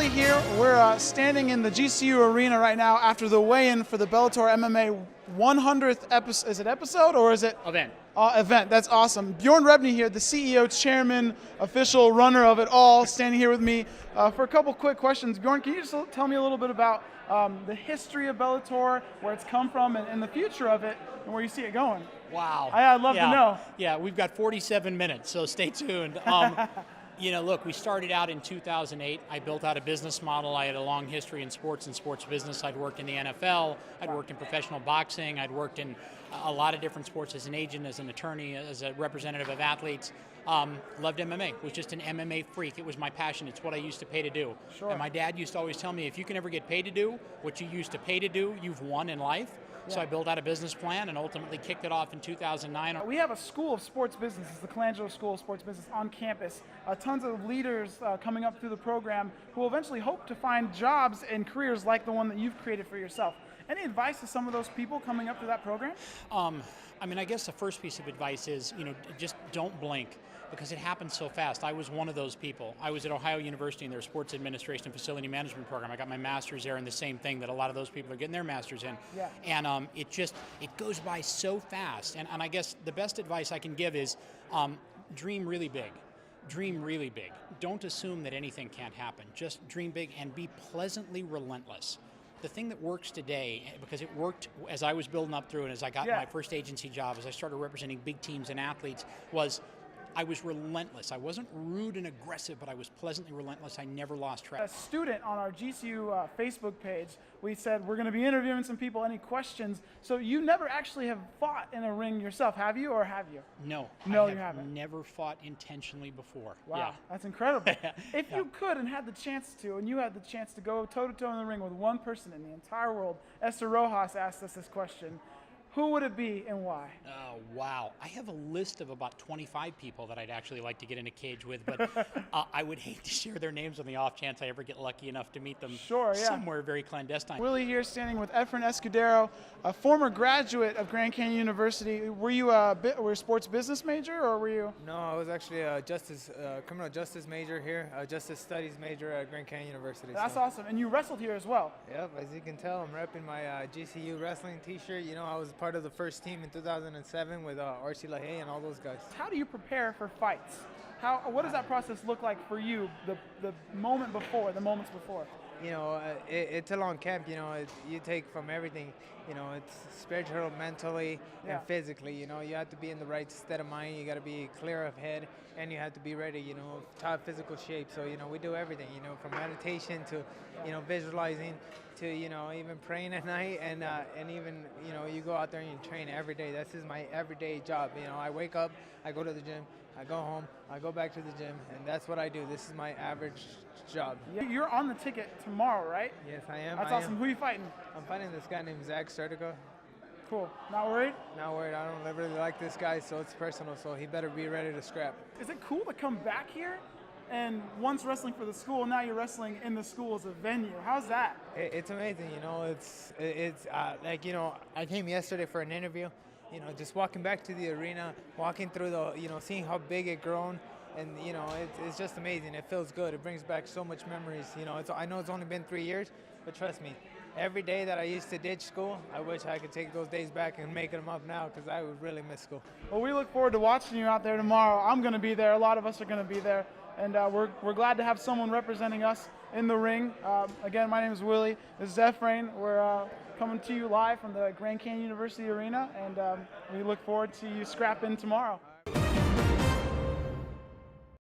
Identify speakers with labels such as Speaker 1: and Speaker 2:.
Speaker 1: Willie here. We're standing in the GCU arena right now after the weigh-in for the Bellator MMA 100th episode. Is it episode or is it?
Speaker 2: Event.
Speaker 1: Event. That's awesome. Bjorn Rebney here, the CEO, chairman, official, runner of it all, standing here with me for a couple quick questions. Bjorn, can you just tell me a little bit about the history of Bellator, where it's come from, and the future of it, and where you see it going?
Speaker 2: Wow.
Speaker 1: I'd love to know.
Speaker 2: Yeah, we've got 47 minutes, so stay tuned. You know, look, we started out in 2008. I built out a business model. I had a long history in sports and sports business. I'd worked in the NFL. I'd worked in professional boxing. I'd worked in a lot of different sports as an agent, as an attorney, as a representative of athletes. Loved MMA. Was just an MMA freak. It was my passion. It's what I used to pay to do.
Speaker 1: Sure.
Speaker 2: And my dad used to always tell me, if you can ever get paid to do what you used to pay to do, you've won in life. So I built out a business plan and ultimately kicked it off in 2009.
Speaker 1: We have a school of sports business, it's the Colangelo School of Sports Business on campus. Tons of leaders coming up through the program who will eventually hope to find jobs and careers like the one that you've created for yourself. Any advice to some of those people coming up through that program?
Speaker 2: I mean, I guess the first piece of advice is, you know, just don't blink, because it happens so fast. I was one of those people. I was at Ohio University in their sports administration and facility management program. I got my master's there in the same thing that a lot of those people are getting their master's in.
Speaker 1: Yeah.
Speaker 2: And it goes by so fast. And I guess the best advice I can give is dream really big. Dream really big. Don't assume that anything can't happen. Just dream big and be pleasantly relentless. The thing that works today, because it worked as I was building up through and as I got my first agency job, as I started representing big teams and athletes, was I was relentless. I wasn't rude and aggressive, but I was pleasantly relentless. I never lost track.
Speaker 1: A student on our GCU Facebook page, we said we're going to be interviewing some people. Any questions? So you never actually have fought in a ring yourself, have you, or have you?
Speaker 2: No.
Speaker 1: No,
Speaker 2: you
Speaker 1: haven't.
Speaker 2: Never fought intentionally before.
Speaker 1: Wow,
Speaker 2: yeah.
Speaker 1: That's incredible. If you could and had the chance to, and you had the chance to go toe-to-toe in the ring with one person in the entire world, Esther Rojas asked us this question. Who would it be and why?
Speaker 2: Oh, wow. I have a list of about 25 people that I'd actually like to get in a cage with, but I would hate to share their names on the off chance I ever get lucky enough to meet them somewhere very clandestine.
Speaker 1: Willie here standing with Efren Escudero, a former graduate of Grand Canyon University. Were you a sports business major, or were you?
Speaker 3: No, I was actually a criminal justice major here, a justice studies major at Grand Canyon University.
Speaker 1: That's awesome. And you wrestled here as well.
Speaker 3: Yep, as you can tell, I'm repping my GCU wrestling t-shirt. You know, I was part of the first team in 2007 with R.C. LaHaye and all those guys.
Speaker 1: How do you prepare for fights? What does that process look like for you, the moments before?
Speaker 3: You know, it's a long camp. You know, you take from everything. You know, it's spiritual, mentally, and physically. You know, you have to be in the right state of mind. You got to be clear of head, and you have to be ready. You know, top physical shape. So you know, we do everything. You know, from meditation to, you know, visualizing to, you know, even praying at night, and even, you know, you go out there and you train every day. This is my everyday job. You know, I wake up, I go to the gym, I go home, I go back to the gym, and that's what I do. This is my average job.
Speaker 1: You're on the ticket tomorrow, right?
Speaker 3: Yes, I am.
Speaker 1: That's awesome. Who are you fighting?
Speaker 3: I'm fighting this guy named Zach Sertica.
Speaker 1: Cool. Not worried?
Speaker 3: Not worried. I don't really like this guy, so it's personal, so he better be ready to scrap.
Speaker 1: Is it cool to come back here? And once wrestling for the school, now you're wrestling in the school as a venue. How's that?
Speaker 3: It's amazing, you know. It's like, you know, I came yesterday for an interview. You know, just walking back to the arena, walking through the, you know, seeing how big it grown, and you know, it's just amazing. It feels good. It brings back so much memories. You know, I know it's only been 3 years, but trust me, every day that I used to ditch school, I wish I could take those days back and make them up now, because I would really miss school.
Speaker 1: Well, we look forward to watching you out there tomorrow. I'm going to be there. A lot of us are going to be there. And we're glad to have someone representing us in the ring. Again, my name is Willie. This is Efrain. We're coming to you live from the Grand Canyon University Arena, and we look forward to you scrapping tomorrow.